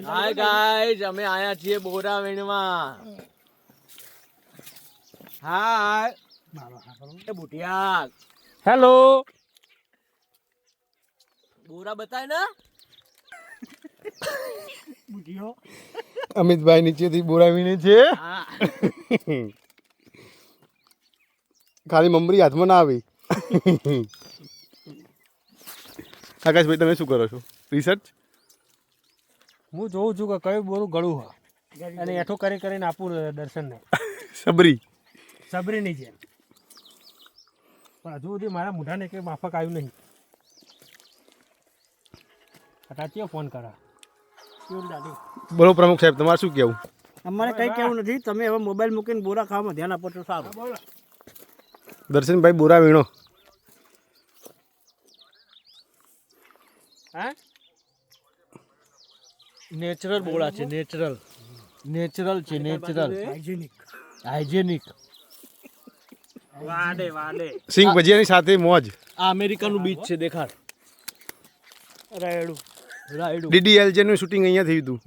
Hi guys, અમે આયા છીએ બોરા વીણમાં. હાય એ બુટિયા, હેલો. બોરા બતાય ને. અમિતભાઈ નીચેથી બોરા વીણે છે. ખાલી મમરી હાથમાં ના આવી. આકાશભાઈ તમે શું કરો છો? રિસર્ચ? હું જોઉં છું કે કયું બોરું ગળું હોય અને એઠો કરી કરીને આપું દર્શનને. સબરીની છે પણ હજુ સુધી મારા મોઢાને કંઈ માફક આવ્યું નહીં. હટાતીઓ ફોન કરા. બોલો પ્રમુખ સાહેબ, તમારે શું કહેવું? અમારે કંઈ કહેવું નથી. તમે હવે મોબાઈલ મૂકીને બોરા ખાવામાં ધ્યાન આપો તો સારું. દર્શનભાઈ બોરા વીણો. હા, નેચરલ બોરા છે. નેચરલ છે. Natural hygienic. વાડે વાડે સિંગ ભજીયાની સાથે મોજ. આ અમેરિકાનું બીચ છે, દેખાડ. રાયડું રાયડું. DDLJ નું શૂટિંગ અહીંયા થયું હતું.